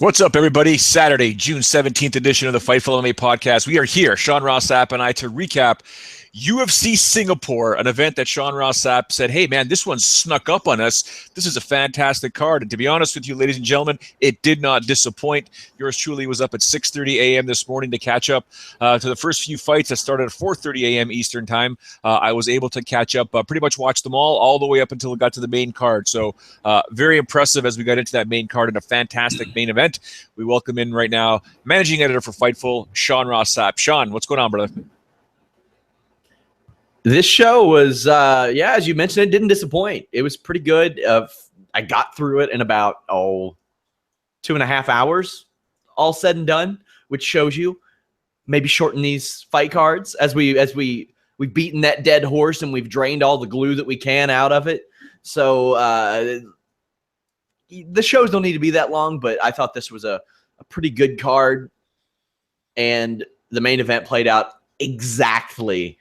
What's up, everybody? Saturday, June 17th edition of the Fightful MMA podcast. We are here, Sean Ross Sapp and I, to recap UFC Singapore, an event that Sean Ross Sapp said, hey, man, this one snuck up on us. This is a fantastic card. And to be honest with you, ladies and gentlemen, it did not disappoint. Yours truly was up at 6:30 a.m. this morning to catch up to the first few fights that started at 4:30 a.m. Eastern time. I was able to catch up, pretty much watch them all the way up until it got to the main card. So very impressive as we got into that main card and a fantastic main event. We welcome in right now managing editor for Fightful, Sean Ross Sapp. Sean, what's going on, brother? This show was, as you mentioned, it didn't disappoint. It was pretty good. I got through it in about 2.5 hours, all said and done, which shows you maybe shorten these fight cards as we've beaten that dead horse and we've drained all the glue that we can out of it. So the shows don't need to be that long, but I thought this was a pretty good card, and the main event played out exactly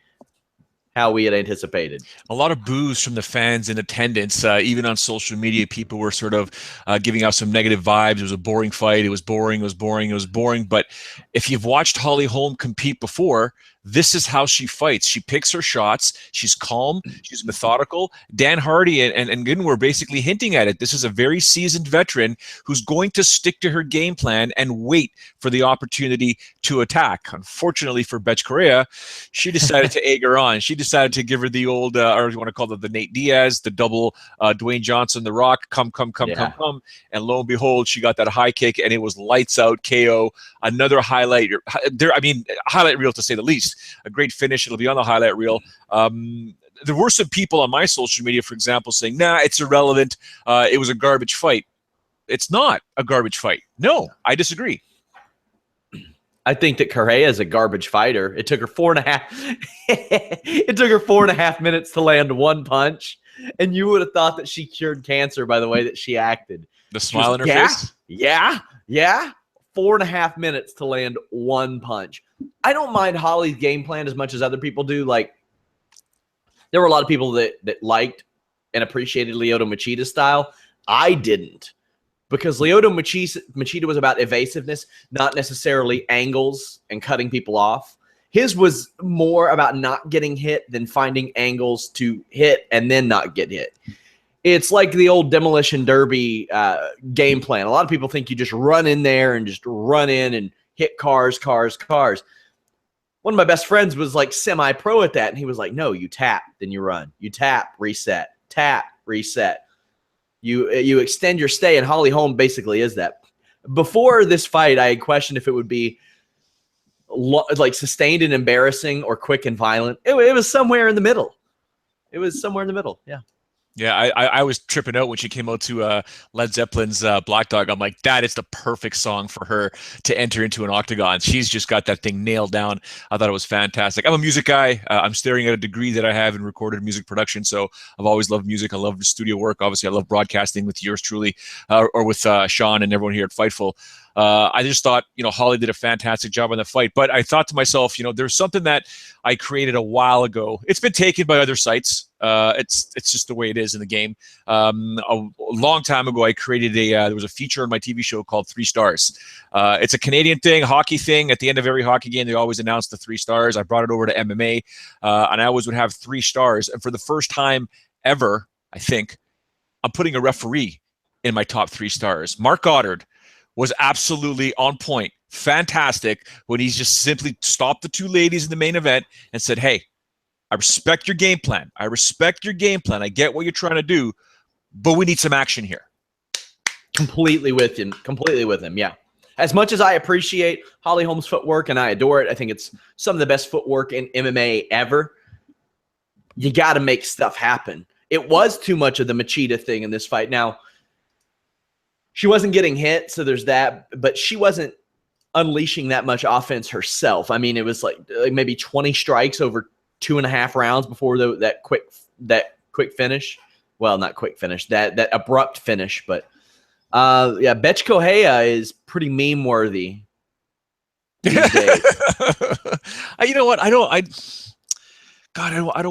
how we had anticipated. A lot of boos from the fans in attendance. Even on social media, people were sort of giving out some negative vibes. It was a boring fight. It was boring. It was boring. It was boring. But if you've watched Holm compete before, this is how she fights. She picks her shots. She's calm. She's methodical. Dan Hardy and Gooden were basically hinting at it. This is a very seasoned veteran who's going to stick to her game plan and wait for the opportunity to attack. Unfortunately for Correia, she decided to egg her on. She decided to give her the old, or you want to call it the Nate Diaz, the double Dwayne Johnson, The Rock, come. And lo and behold, she got that high kick, and it was lights out KO. Another highlight reel to say the least. A great finish. It'll be on the highlight reel. There were some people on my social media, for example, saying, nah, it's irrelevant. It was a garbage fight. It's not a garbage fight. No, I disagree. I think that Correia is a garbage fighter. It took her 4.5. It took her 4.5 minutes to land one punch, and you would have thought that she cured cancer by the way that she acted. The smile in her face. Yeah. 4.5 minutes to land one punch. I don't mind Holly's game plan as much as other people do. Like, there were a lot of people that liked and appreciated Lyoto Machida's style. I didn't, because Lyoto Machida was about evasiveness, not necessarily angles and cutting people off. His was more about not getting hit than finding angles to hit and then not get hit. It's like the old Demolition Derby game plan. A lot of people think you just run in there and just run in and hit cars. One of my best friends was like semi-pro at that, and he was like, no, you tap, then you run. You tap, reset. Tap, reset. You extend your stay, and Holm basically is that. Before this fight, I had questioned if it would be like sustained and embarrassing or quick and violent. It was somewhere in the middle. Yeah. Yeah, I was tripping out when she came out to Led Zeppelin's Black Dog. I'm like, that is the perfect song for her to enter into an octagon. She's just got that thing nailed down. I thought it was fantastic. I'm a music guy. I'm staring at a degree that I have in recorded music production, so I've always loved music. I love the studio work. Obviously, I love broadcasting with yours truly, or with Sean and everyone here at Fightful. I just thought, Holly did a fantastic job on the fight. But I thought to myself, there's something that I created a while ago. It's been taken by other sites. It's just the way it is in the game. A long time ago, I created there was a feature on my TV show called 3 Stars. It's a Canadian thing, hockey thing. At the end of every hockey game, they always announce the 3 stars. I brought it over to MMA, and I always would have 3 stars. And for the first time ever, I think, I'm putting a referee in my top 3 stars. Mark Goddard was absolutely on point, fantastic, when he's just simply stopped the 2 ladies in the main event and said, hey, I respect your game plan. I get what you're trying to do, but we need some action here. Completely with him, yeah. As much as I appreciate Holly Holm's footwork and I adore it, I think it's some of the best footwork in MMA ever, you got to make stuff happen. It was too much of the Machida thing in this fight. Now, she wasn't getting hit, so there's that, but she wasn't unleashing that much offense herself. I mean, it was like maybe 20 strikes over 2.5 rounds before that quick finish. Well, not quick finish, that abrupt finish. But Correia is pretty meme worthy these days. You know what? I don't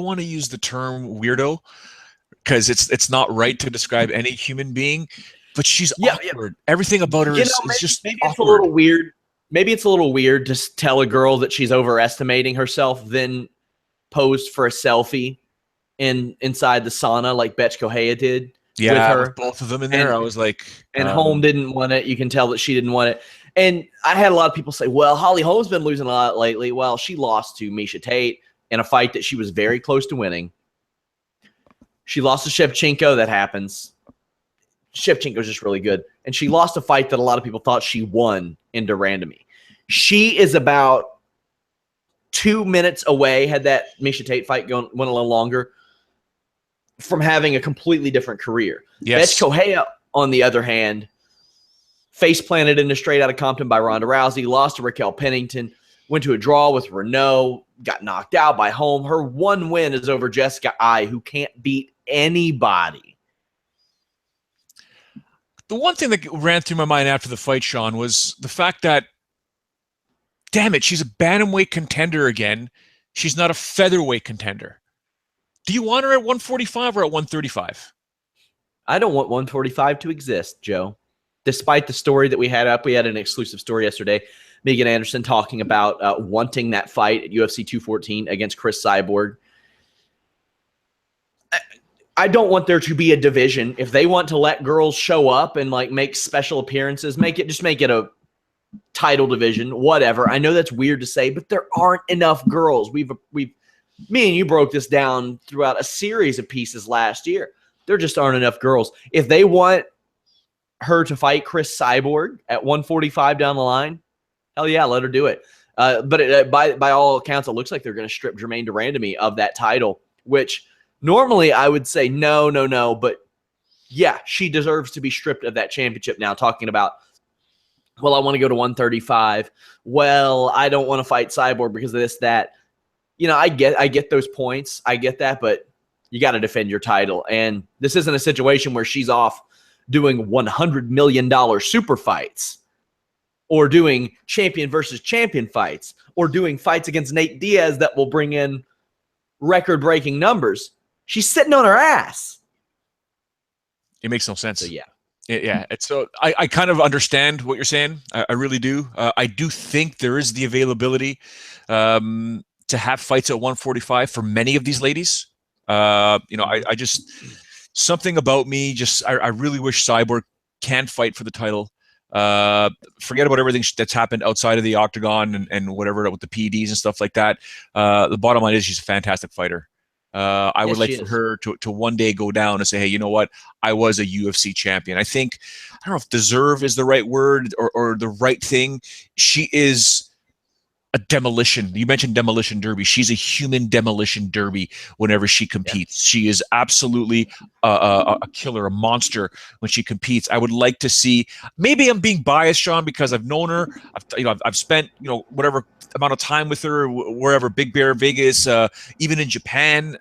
want to use the term weirdo, because it's not right to describe any human being. but she's Yeah, awkward. Everything about her is just maybe it's a awkward. little weird. Maybe it's a little weird to tell a girl that she's overestimating herself, then posed for a selfie inside the sauna like Betch Correia did with Yeah, with her. both of them in there, I was like, And Holm didn't want it. You can tell that she didn't want it. And I had a lot of people say, well, Holly Holm's been losing a lot lately. Well, she lost to Miesha Tate in a fight that she was very close to winning. She lost to Shevchenko. That happens. Shevchenko's just really good. And she lost a fight that a lot of people thought she won in de Randamie. She is about 2 minutes away, had that Miesha Tate fight went a little longer, from having a completely different career. yes. Betch Correia, on the other hand, face planted into Straight Outta Compton by Ronda Rousey, lost to Raquel Pennington, went to a draw with Renault, got knocked out by Holm. Her one win is over Jessica Ai, who can't beat anybody. The one thing that ran through my mind after the fight, Sean, was the fact that, damn it, she's a bantamweight contender again. She's not a featherweight contender. Do you want her at 145 or at 135? I don't want 145 to exist, Joe. Despite the story that we had up, we had an exclusive story yesterday. Megan Anderson talking about wanting that fight at UFC 214 against Chris Cyborg. I don't want there to be a division. If they want to let girls show up and like make special appearances, make it a title division, whatever. I know that's weird to say, but there aren't enough girls. Me and you broke this down throughout a series of pieces last year. There just aren't enough girls. If they want her to fight Chris Cyborg at 145 down the line, hell yeah, let her do it. But by all accounts, it looks like they're going to strip Germaine de Randamie of that title, which normally I would say no. But yeah, she deserves to be stripped of that championship now. Talking about, well, I want to go to 135. Well, I don't want to fight Cyborg because of this, that. You know, I get those points. I get that, but you got to defend your title. And this isn't a situation where she's off doing $100 million super fights or doing champion versus champion fights or doing fights against Nate Diaz that will bring in record-breaking numbers. She's sitting on her ass. It makes no sense. So, yeah. Yeah. So I kind of understand what you're saying. I really do. I do think there is the availability to have fights at 145 for many of these ladies. I just, something about me, I really wish Cyborg can fight for the title. Forget about everything that's happened outside of the octagon and whatever with the PEDs and stuff like that. The bottom line is she's a fantastic fighter. I would like for her to one day go down and say, hey, you know what? I was a UFC champion. I don't know if deserve is the right word or the right thing. She is a demolition. You mentioned demolition derby. She's a human demolition derby whenever she competes. Yeah. She is absolutely a killer, a monster when she competes. I would like to see, maybe I'm being biased, Sean, because I've known her. I've spent, whatever amount of time with her, wherever, Big Bear, Vegas, even in Japan.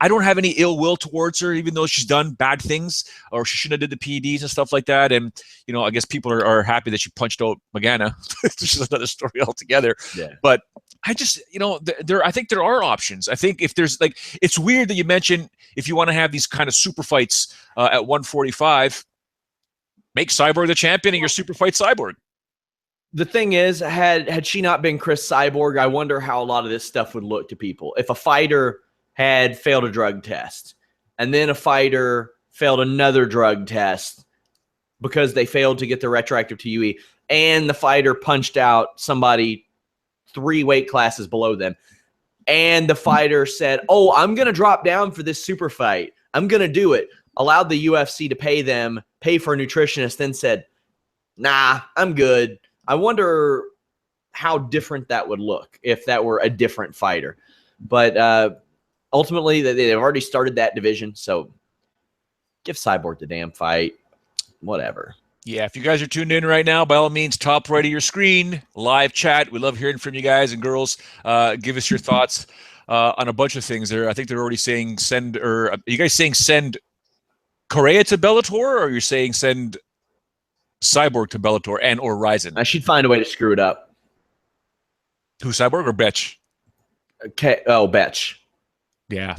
I don't have any ill will towards her, even though she's done bad things or she shouldn't have did the PEDs and stuff like that. And, I guess people are happy that she punched out Magana, which is another story altogether. Yeah. But I just, I think there are options. I think if there's it's weird that you mentioned if you want to have these kind of super fights at 145, make Cyborg the champion and your super fight Cyborg. The thing is, had she not been Chris Cyborg, I wonder how a lot of this stuff would look to people. If a fighter had failed a drug test, and then a fighter failed another drug test because they failed to get the retroactive TUE, and the fighter punched out somebody 3 weight classes below them, and the fighter said, oh, I'm going to drop down for this super fight. I'm going to do it. Allowed the UFC to pay for a nutritionist, then said, nah, I'm good. I wonder how different that would look if that were a different fighter. But ultimately, they've already started that division, so give Cyborg the damn fight. Whatever. Yeah, if you guys are tuned in right now, by all means, top right of your screen, live chat. We love hearing from you guys and girls. Give us your thoughts on a bunch of things there. I think they're already saying are you guys saying send Correia to Bellator, or you're saying send Cyborg to Bellator and or Ryzen? I should find a way to screw it up. Who, Cyborg or Betch? Okay. Oh, Betch. Yeah.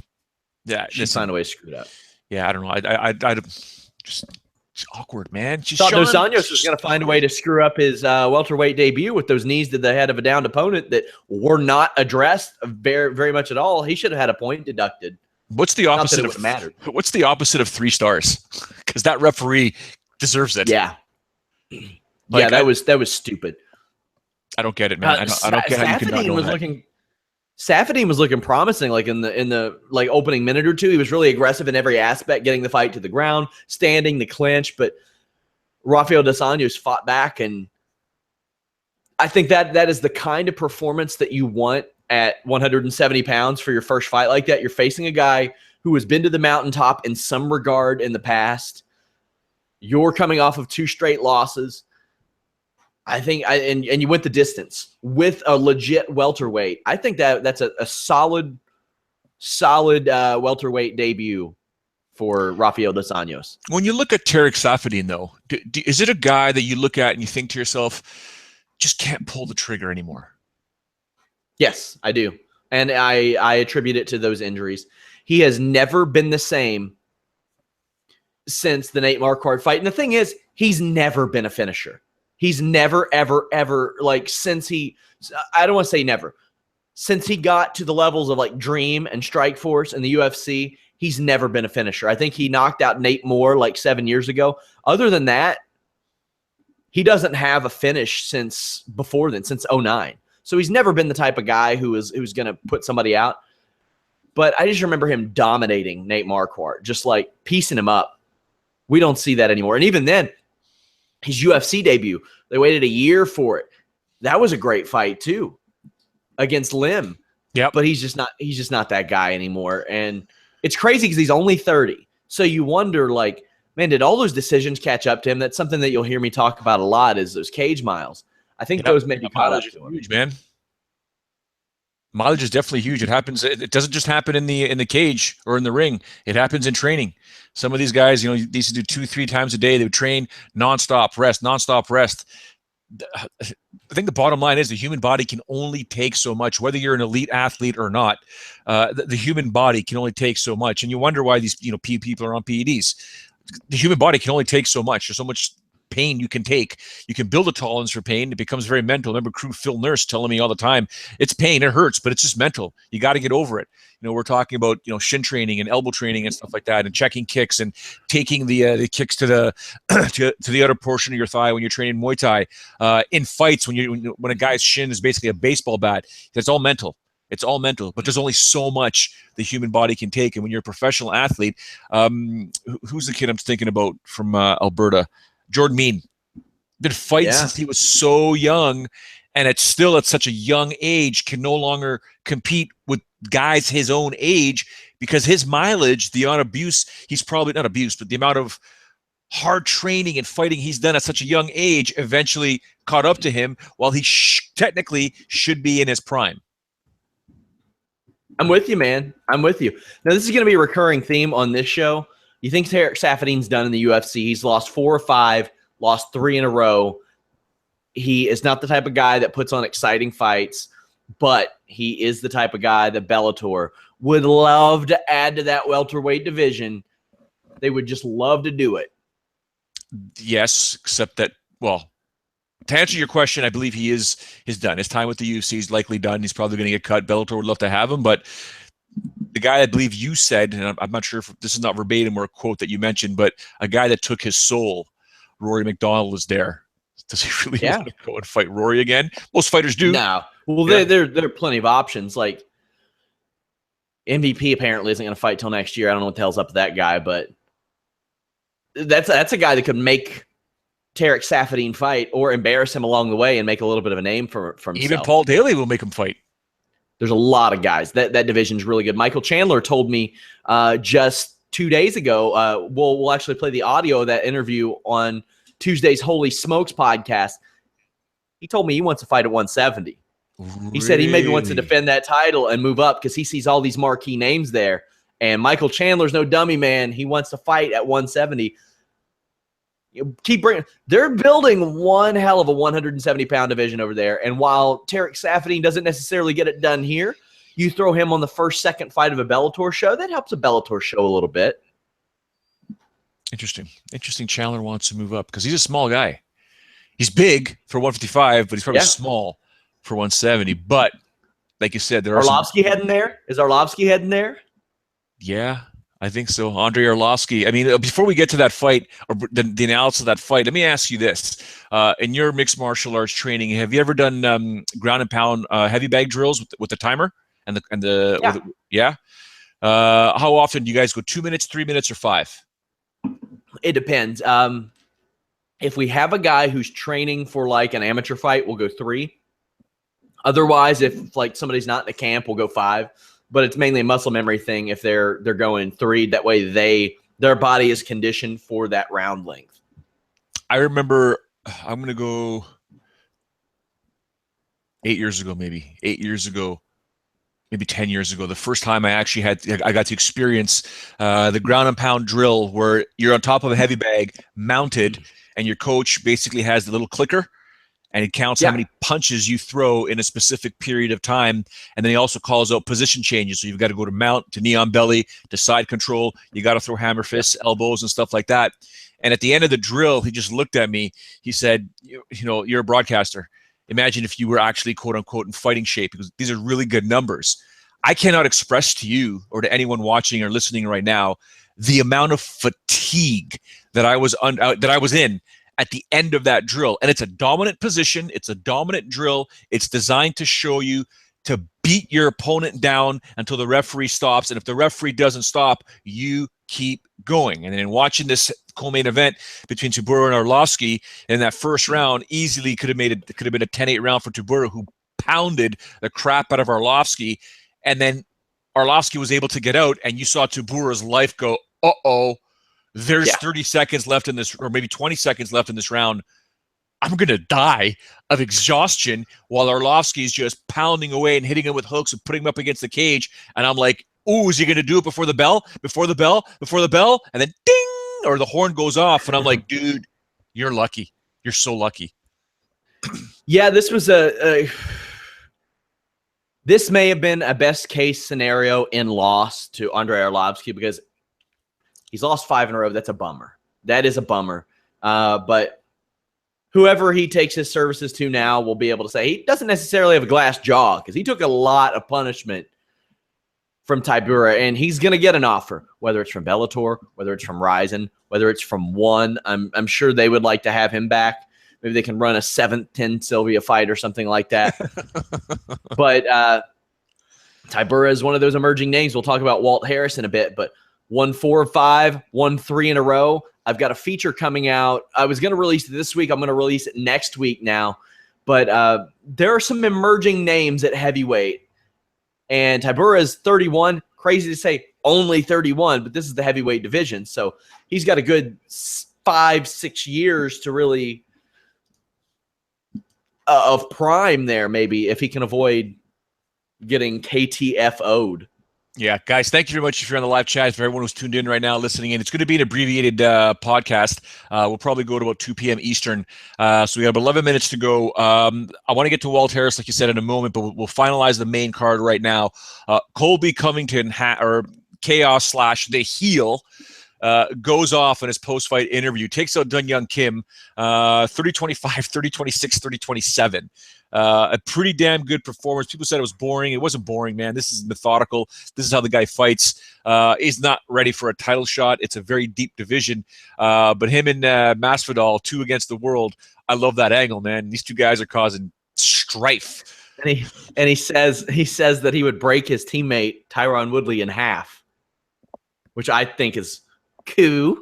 She'd find a way to screw it up. Yeah, I don't know. I just It's awkward, man. Thought Dos Anjos was going to find a way to screw up his welterweight debut with those knees to the head of a downed opponent that were not addressed very, very much at all. He should have had a point deducted. What's the opposite of mattered? What's the opposite of 3 stars? Because that referee deserves it. Yeah, like, that was stupid. I don't get it, man. I don't get how you can not know that. Saffiedine was looking promising, like in the like opening minute or two. He was really aggressive in every aspect, getting the fight to the ground, standing, the clinch. But Rafael dos Anjos fought back, and I think that is the kind of performance that you want at 170 pounds for your first fight like that. You're facing a guy who has been to the mountaintop in some regard in the past. You're coming off of 2 straight losses. I think, and you went the distance with a legit welterweight. I think that's a solid welterweight debut for Rafael dos Anjos. When you look at Tarek Saffiedine, though, is it a guy that you look at and you think to yourself, just can't pull the trigger anymore? Yes, I do. And I attribute it to those injuries. He has never been the same since the Nate Marquardt fight. And the thing is, he's never been a finisher. He's never, ever, ever, like, I don't want to say never. Since he got to the levels of, like, Dream and Strikeforce and the UFC, he's never been a finisher. I think he knocked out Nate Moore, like, 7 years ago. Other than that, he doesn't have a finish since before then, since 2009. So he's never been the type of guy who's going to put somebody out. But I just remember him dominating Nate Marquardt, just, like, piecing him up. We don't see that anymore. And even then, his UFC debut, they waited a year for it. That was a great fight too, against Lim. Yeah, but he's just not that guy anymore. And it's crazy because he's only 30. So you wonder, like, man, did all those decisions catch up to him? That's something that you'll hear me talk about a lot, is those cage miles. I think those maybe caught up to him. Huge, man. Mileage is definitely huge. It happens. It doesn't just happen in the cage or in the ring. It happens in training. Some of these guys, they used to do 2-3 times a day. They would train nonstop, rest. I think the bottom line is the human body can only take so much, whether you're an elite athlete or not. The human body can only take so much, and you wonder why these people are on PEDs. The human body can only take so much. There's so much pain you can take. You can build a tolerance for pain. It becomes very mental. I remember crew Phil Nurse telling me all the time, it's pain, it hurts, but it's just mental. You got to get over it. We're talking about shin training and elbow training and stuff like that, and checking kicks and taking the kicks to the to the outer portion of your thigh when you're training Muay Thai. In fights, when a guy's shin is basically a baseball bat, that's all mental. It's all mental, but there's only so much the human body can take. And when you're a professional athlete, who's the kid I'm thinking about from Alberta? Jordan Mean. Been fighting since he was so young, and it's still at such a young age can no longer compete with guys his own age because his mileage, the amount of abuse, he's probably not abuse, but the amount of hard training and fighting he's done at such a young age eventually caught up to him while he technically should be in his prime. I'm with you, man. I'm with you. Now, this is going to be a recurring theme on this show. You think Tarek Saffiedine's done in the UFC? He's lost 4 or 5, lost 3 in a row. He is not the type of guy that puts on exciting fights, but he is the type of guy that Bellator would love to add to that welterweight division. They would just love to do it. Yes, except that, well, to answer your question, I believe he is done. His time with the UFC is likely done. He's probably going to get cut. Bellator would love to have him, but the guy I believe you said, and I'm not sure if this is not verbatim or a quote that you mentioned, but a guy that took his soul, Rory McDonald, is there. Does he really want to go and fight Rory again? Most fighters do. No. Well, there are plenty of options. Like, MVP apparently isn't going to fight till next year. I don't know what the hell's up with that guy, but that's a guy that could make Tarek Saffiedine fight or embarrass him along the way and make a little bit of a name for himself. Even Paul Daly will make him fight. There's a lot of guys. That division's really good. Michael Chandler told me just 2 days ago, we'll actually play the audio of that interview on Tuesday's Holy Smokes podcast. He told me he wants to fight at 170. Really? He said he maybe wants to defend that title and move up because he sees all these marquee names there. And Michael Chandler's no dummy, man. He wants to fight at 170. They're building one hell of a 170-pound division over there. And while Tarek Saffiedine doesn't necessarily get it done here, you throw him on the first, second fight of a Bellator show, that helps a Bellator show a little bit. Interesting. Chandler wants to move up because he's a small guy. He's big for 155, but he's probably Yeah. small for 170. But like you said, there are some. Arlovsky heading there? Is Arlovsky heading there? Yeah, I think so. Andre Arlovsky. I mean, before we get to that fight or the analysis of that fight, let me ask you this: in your mixed martial arts training, have you ever done ground and pound heavy bag drills with the timer and the Yeah. yeah? How often do you guys go? 2 minutes, 3 minutes, or five? It depends. If we have a guy who's training for like an amateur fight, we'll go 3. Otherwise, if like somebody's not in the camp, we'll go 5. But it's mainly a muscle memory thing if they're going 3. That way their body is conditioned for that round length. I remember I'm gonna go 8 years ago, maybe 8 years ago, maybe 10 years ago. The first time I got to experience the ground and pound drill where you're on top of a heavy bag, mounted, and your coach basically has the little clicker. And he counts how many punches you throw in a specific period of time. And then he also calls out position changes. So you've got to go to mount, to knee on belly, to side control. You got to throw hammer fists, elbows, and stuff like that. And at the end of the drill, he just looked at me. He said, you know, you're a broadcaster. Imagine if you were actually, quote unquote, in fighting shape, because these are really good numbers. I cannot express to you or to anyone watching or listening right now the amount of fatigue that I was in at the end of that drill. And it's a dominant position. It's a dominant drill. It's designed to show you to beat your opponent down until the referee stops. And if the referee doesn't stop, you keep going. And then watching this co-main event between Tybura and Arlovsky in that first round, easily could have been a 10-8 round for Tybura, who pounded the crap out of Arlovsky. And then Arlovsky was able to get out, and you saw Tybura's life go, uh-oh, there's 30 seconds left in this, or maybe 20 seconds left in this round. I'm going to die of exhaustion while Arlovsky's just pounding away and hitting him with hooks and putting him up against the cage. And I'm like, oh, is he going to do it before the bell? Before the bell? Before the bell? And then ding, or the horn goes off. And I'm like, dude, you're lucky. You're so lucky. Yeah, this was this may have been a best case scenario in loss to Andre Arlovsky because he's lost 5 in a row. That's a bummer. That is a bummer. But whoever he takes his services to now will be able to say he doesn't necessarily have a glass jaw because he took a lot of punishment from Tybura, and he's going to get an offer, whether it's from Bellator, whether it's from Ryzen, whether it's from One. I'm sure they would like to have him back. Maybe they can run a 7-10 Sylvia fight or something like that. But Tybura is one of those emerging names. We'll talk about Walt Harris in a bit, but 1-4-5, 1-3 in a row. I've got a feature coming out. I was going to release it this week. I'm going to release it next week now. But there are some emerging names at heavyweight. And Tybura is 31. Crazy to say only 31, but this is the heavyweight division. So he's got a good 5-6 years to really of prime there, maybe, if he can avoid getting KTFO'd. Yeah, guys, thank you very much if you're on the live chat. For everyone who's tuned in right now, listening in, it's going to be an abbreviated podcast. We'll probably go to about 2 p.m. Eastern. So we have 11 minutes to go. I want to get to Walt Harris, like you said, in a moment, but we'll finalize the main card right now. Colby Covington, or Chaos / The Heel, goes off in his post-fight interview, takes out Dun Young Kim, 30-25, 30-26, 30-27. A pretty damn good performance. People said it was boring. It wasn't boring, man. This is methodical. This is how the guy fights. He's not ready for a title shot. It's a very deep division. But him and Masvidal, 2 against the world, I love that angle, man. These two guys are causing strife. And he says that he would break his teammate Tyron Woodley in half, which I think is cool,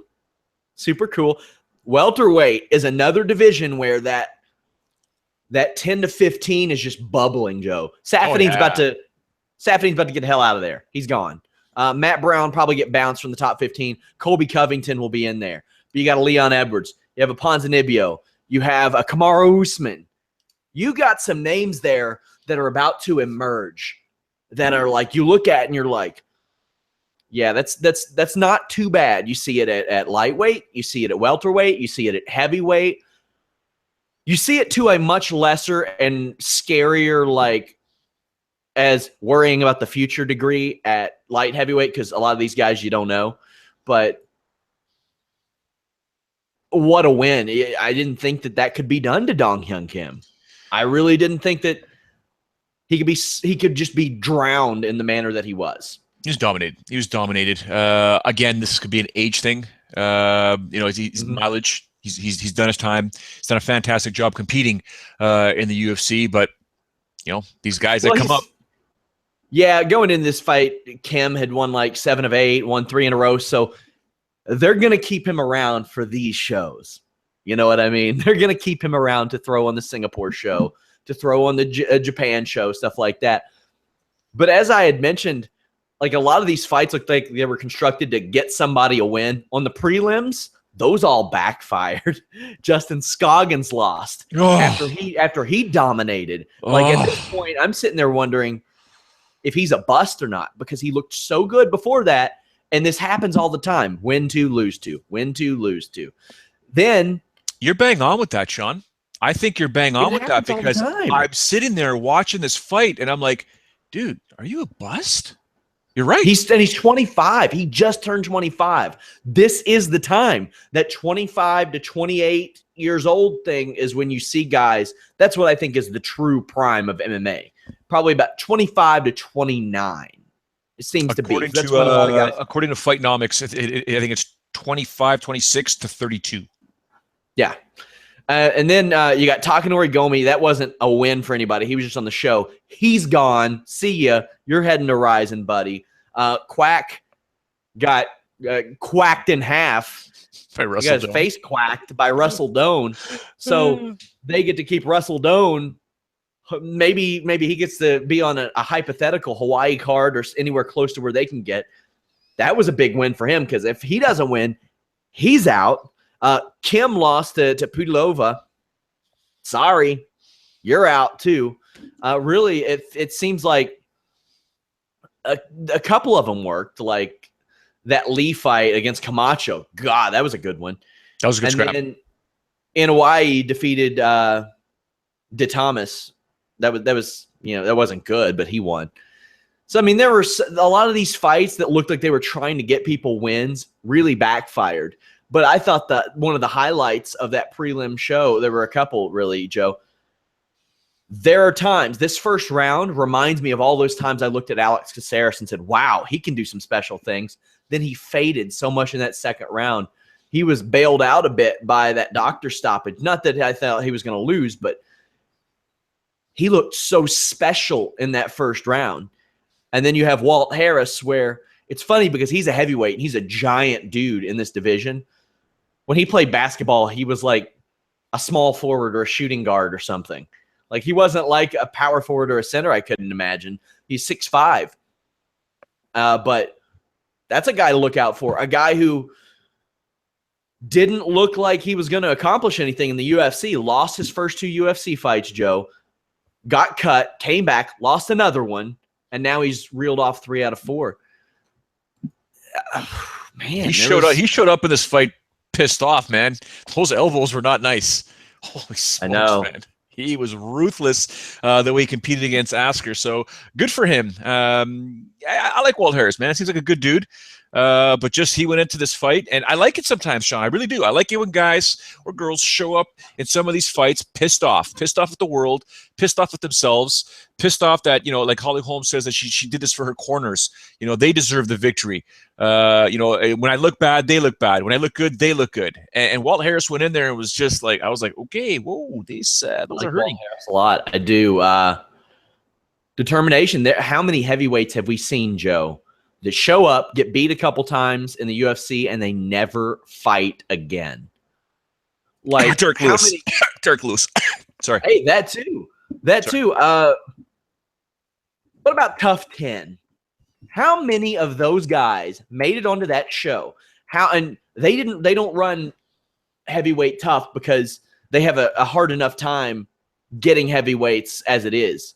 super cool. Welterweight is another division where that 10 to 15 is just bubbling, Joe. Saffiedin's about to get the hell out of there. He's gone. Matt Brown probably get bounced from the top 15. Colby Covington will be in there. But you got a Leon Edwards. You have a Ponzinibbio. You have a Kamaru Usman. You got some names there that are about to emerge that are like, you look at and you're like, yeah, that's not too bad. You see it at lightweight. You see it at welterweight. You see it at heavyweight. You see it to a much lesser and scarier, like, as worrying about the future degree at light heavyweight, because a lot of these guys you don't know. But what a win. I didn't think that could be done to Dong Hyun Kim. I really didn't think that he could just be drowned in the manner that he was. He was dominated. He was dominated. Again, this could be an age thing. His mileage. He's done his time. He's done a fantastic job competing in the UFC. But these guys that come up. Yeah, going in this fight, Kim had won like 7 of 8, won 3 in a row. So they're going to keep him around for these shows. You know what I mean? They're going to keep him around to throw on the Singapore show, to throw on the Japan show, stuff like that. But as I had mentioned, like a lot of these fights looked like they were constructed to get somebody a win. On the prelims, those all backfired. Justin Scoggins lost after he dominated. Like at this point, I'm sitting there wondering if he's a bust or not, because he looked so good before that. And this happens all the time. Win 2, lose 2. Win 2, lose 2. Then you're bang on with that, Sean. I think you're bang on with that, because I'm sitting there watching this fight and I'm like, dude, are you a bust? You're right. He's 25. He just turned 25. This is the time. That 25 to 28 years old thing is when you see guys. That's what I think is the true prime of MMA. Probably about 25 to 29. It seems to be. According to Fightnomics, I think it's 25, 26 to 32. Yeah. And then you got Takanori Gomi. That wasn't a win for anybody. He was just on the show. He's gone. See ya. You're heading to Rising, buddy. Quack got quacked in half. He got his face quacked by Russell Doan. So they get to keep Russell Doan. Maybe he gets to be on a hypothetical Hawaii card or anywhere close to where they can get. That was a big win for him, because if he doesn't win, he's out. Kim lost to Pudilova. Sorry, you're out too. Really, it seems like a couple of them worked. Like that Lee fight against Camacho. God, that was a good one. That was a good scrap. Then in Hawaii, defeated De Thomas. That was that wasn't good, but he won. So I mean, there were a lot of these fights that looked like they were trying to get people wins, really backfired. But I thought that one of the highlights of that prelim show, there were a couple really, Joe. There are times, this first round reminds me of all those times I looked at Alex Caceres and said, wow, he can do some special things. Then he faded so much in that second round. He was bailed out a bit by that doctor stoppage. Not that I thought he was going to lose, but he looked so special in that first round. And then you have Walt Harris, where it's funny because he's a heavyweight and he's a giant dude in this division. When he played basketball, he was like a small forward or a shooting guard or something. Like he wasn't like a power forward or a center, I couldn't imagine. He's 6'5". But that's a guy to look out for. A guy who didn't look like he was going to accomplish anything in the UFC. Lost his first 2 UFC fights, Joe. Got cut, came back, lost another one, and now he's reeled off 3 out of 4. Man, he showed up in this fight pissed off, man. Those elbows were not nice. Holy smokes, I know. Man. He was ruthless the way he competed against Asker. So good for him. I like Walt Harris, man. It seems like a good dude. But just he went into this fight, and I like it sometimes, Sean. I really do. I like it when guys or girls show up in some of these fights pissed off at the world, pissed off at themselves, pissed off that, like Holly Holm says that she did this for her corners. They deserve the victory. When I look bad, they look bad. When I look good, they look good. And Walt Harris went in there and was just like, I was like, okay, whoa, those are hurting. A lot. I do. Determination. How many heavyweights have we seen, Joe, that show up, get beat a couple times in the UFC, and they never fight again? Like Dirk Lewis. Dirk Lewis. Sorry. Hey, that too. What about Tough 10? How many of those guys made it onto that show? And they don't run heavyweight tough because they have a hard enough time getting heavyweights as it is.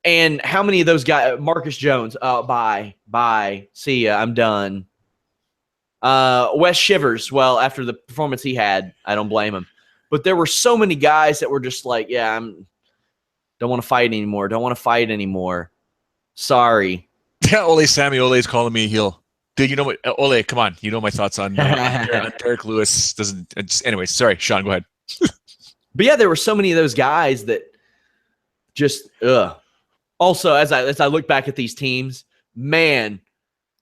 And how many of those guys, Marcus Jones, bye, see ya, I'm done. Wes Shivers, well, after the performance he had, I don't blame him. But there were so many guys that were just like, yeah, don't want to fight anymore. Sorry. Yeah, Ole Sammy Ole's calling me a heel. Dude, you know what? Ole, come on. You know my thoughts on Derek Lewis. Doesn't. Anyway, sorry, Sean. Go ahead. But yeah, there were so many of those guys that just Also, as I look back at these teams, man,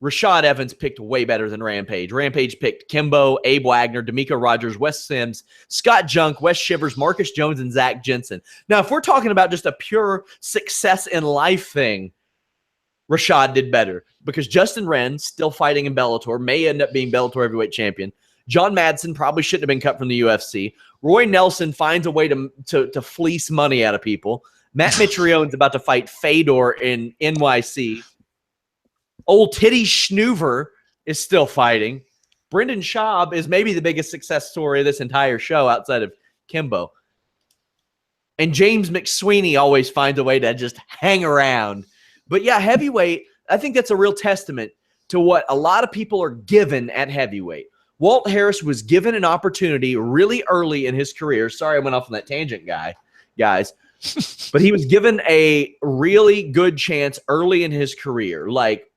Rashad Evans picked way better than Rampage. Rampage picked Kimbo, Abe Wagner, D'Amico Rogers, Wes Sims, Scott Junk, Wes Shivers, Marcus Jones, and Zach Jensen. Now, if we're talking about just a pure success in life thing, Rashad did better because Justin Wren, still fighting in Bellator, may end up being Bellator heavyweight champion. John Madsen probably shouldn't have been cut from the UFC. Roy Nelson finds a way to fleece money out of people. Matt Mitrione's about to fight Fedor in NYC. Old Titty Schnuver is still fighting. Brendan Schaub is maybe the biggest success story of this entire show outside of Kimbo. And James McSweeney always finds a way to just hang around. But yeah, heavyweight, I think that's a real testament to what a lot of people are given at heavyweight. Walt Harris was given an opportunity really early in his career. Sorry, I went off on that tangent, guys. But he was given a really good chance early in his career, like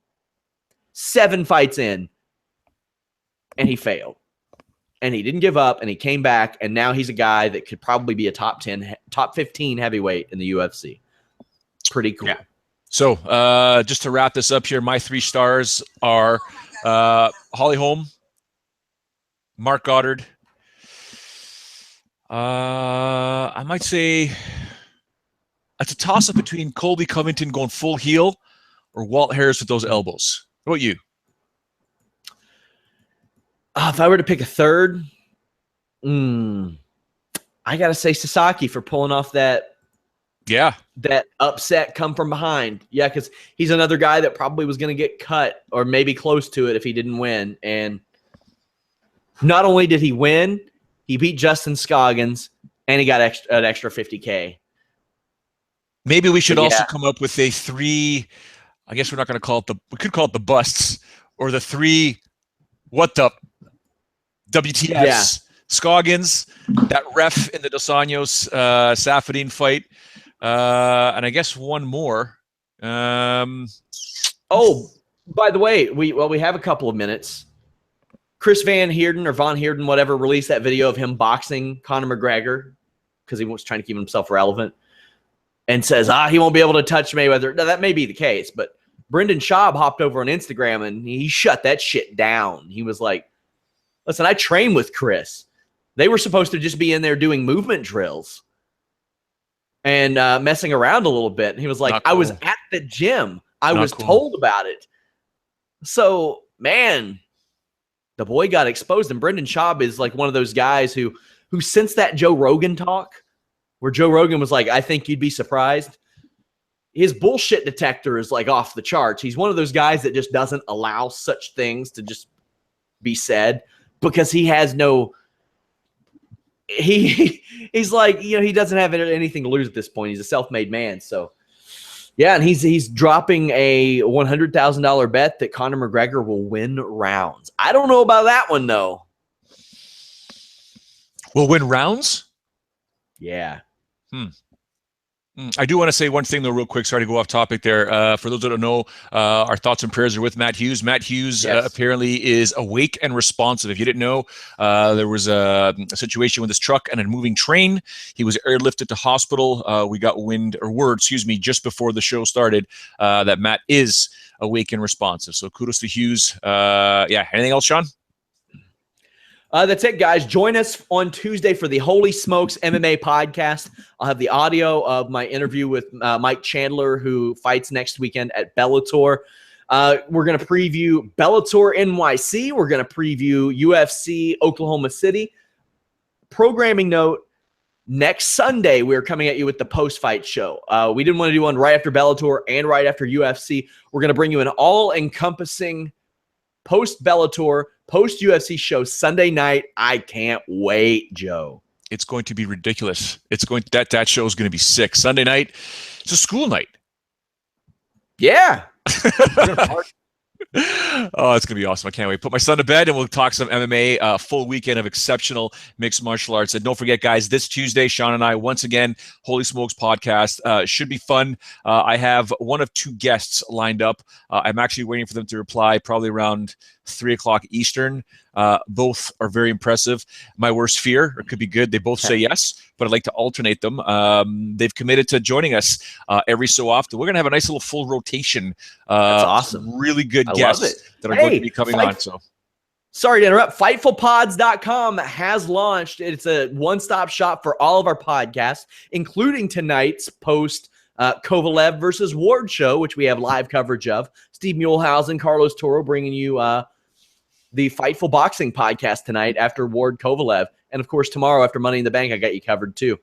7 fights in, and he failed. And he didn't give up, and he came back, and now he's a guy that could probably be a top 15 heavyweight in the UFC. Pretty cool. Yeah. So just to wrap this up here, my 3 stars are Holly Holm, Mark Goddard. I might say it's a toss-up between Colby Covington going full heel or Walt Harris with those elbows. What about you? If I were to pick a third, I got to say Sasaki for pulling off that upset come from behind. Yeah, because he's another guy that probably was going to get cut or maybe close to it if he didn't win. And not only did he win, he beat Justin Scoggins, and he got an extra $50K. Maybe we should also come up with a 3. I guess we're not going to call it we could call it the busts or the 3. What the WTFs? Yeah. Scoggins, that ref in the Dos Anjos Safadine fight, and I guess one more. By the way, we have a couple of minutes. Chris Van Heerden or Von Heerden, whatever, released that video of him boxing Conor McGregor because he was trying to keep himself relevant and says, he won't be able to touch Mayweather. Now, that may be the case, but Brendan Schaub hopped over on Instagram and he shut that shit down. He was like, listen, I train with Chris. They were supposed to just be in there doing movement drills and messing around a little bit. And he was like, cool. I was at the gym. I was told about it. So, man, the boy got exposed. And Brendan Schaub is like one of those guys who since that Joe Rogan talk, where Joe Rogan was like, I think you'd be surprised, his bullshit detector is like off the charts. He's one of those guys that just doesn't allow such things to just be said because he has no – he's like, he doesn't have anything to lose at this point. He's a self-made man. So, yeah, and he's dropping a $100,000 bet that Conor McGregor will win rounds. I don't know about that one, though. Will win rounds? Yeah. I do want to say one thing, though, real quick. Sorry to go off topic there. For those that don't know, our thoughts and prayers are with Matt Hughes. Matt Hughes apparently is awake and responsive. If you didn't know, there was a situation with his truck and a moving train. He was airlifted to hospital. We got word, just before the show started, that Matt is awake and responsive. So kudos to Hughes. Anything else, Sean? That's it, guys. Join us on Tuesday for the Holy Smokes MMA podcast. I'll have the audio of my interview with Mike Chandler, who fights next weekend at Bellator. We're going to preview Bellator NYC. We're going to preview UFC Oklahoma City. Programming note, next Sunday, we're coming at you with the post-fight show. We didn't want to do one right after Bellator and right after UFC. We're going to bring you an all-encompassing post-Bellator, post-UFC show Sunday night. I can't wait, Joe. It's going to be ridiculous. That show is going to be sick. Sunday night, it's a school night. Yeah. Oh, it's gonna be awesome! I can't wait. Put my son to bed, and we'll talk some MMA. Full weekend of exceptional mixed martial arts. And don't forget, guys, this Tuesday, Sean and I once again, Holy Smokes podcast should be fun. I have one of two guests lined up. I'm actually waiting for them to reply, probably around 3 o'clock Eastern. Both are very impressive. My worst fear, or it could be good. They both say yes, but I'd like to alternate them. They've committed to joining us every so often. We're gonna have a nice little full rotation. That's awesome. Really good guests that are going to be coming on. So, sorry to interrupt. Fightfulpods.com has launched. It's a one-stop shop for all of our podcasts, including tonight's post Kovalev versus Ward show, which we have live coverage of. Steve Muehlhausen, Carlos Toro bringing you the Fightful Boxing podcast tonight after Ward Kovalev. And, of course, tomorrow after Money in the Bank, I got you covered too.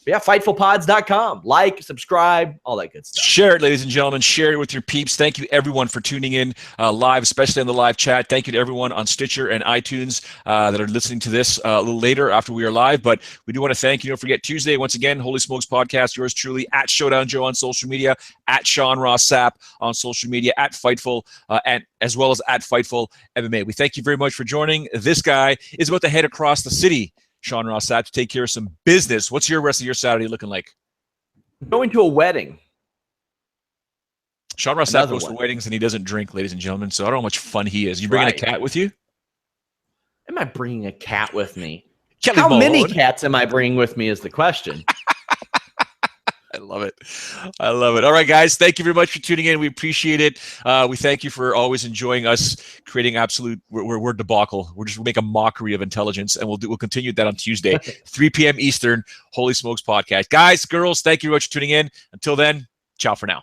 But yeah, Fightfulpods.com. Like, subscribe, all that good stuff. Share it, ladies and gentlemen. Share it with your peeps. Thank you, everyone, for tuning in live, especially on the live chat. Thank you to everyone on Stitcher and iTunes that are listening to this a little later after we are live. But we do want to thank you. Don't forget, Tuesday, once again, Holy Smokes Podcast, yours truly, at Showdown Joe on social media, at Sean Ross Sapp on social media, at Fightful, and as well as at Fightful MMA. We thank you very much for joining. This guy is about to head across the city, Sean Ross Sapp, to take care of some business. What's your rest of your Saturday looking like? Going to a wedding. Sean Ross Sapp goes to weddings and he doesn't drink, ladies and gentlemen. So I don't know how much fun he is. You bringing a cat with you? Am I bringing a cat with me? Kelly How Malone. many cats am I bringing with me is the question. I love it. I love it. All right, guys. Thank you very much for tuning in. We appreciate it. We thank you for always enjoying us creating absolute. We're debacle. We're just make a mockery of intelligence, and we'll continue that on Tuesday, 3 p.m. Eastern. Holy Smokes podcast, guys, girls. Thank you very much for tuning in. Until then, ciao for now.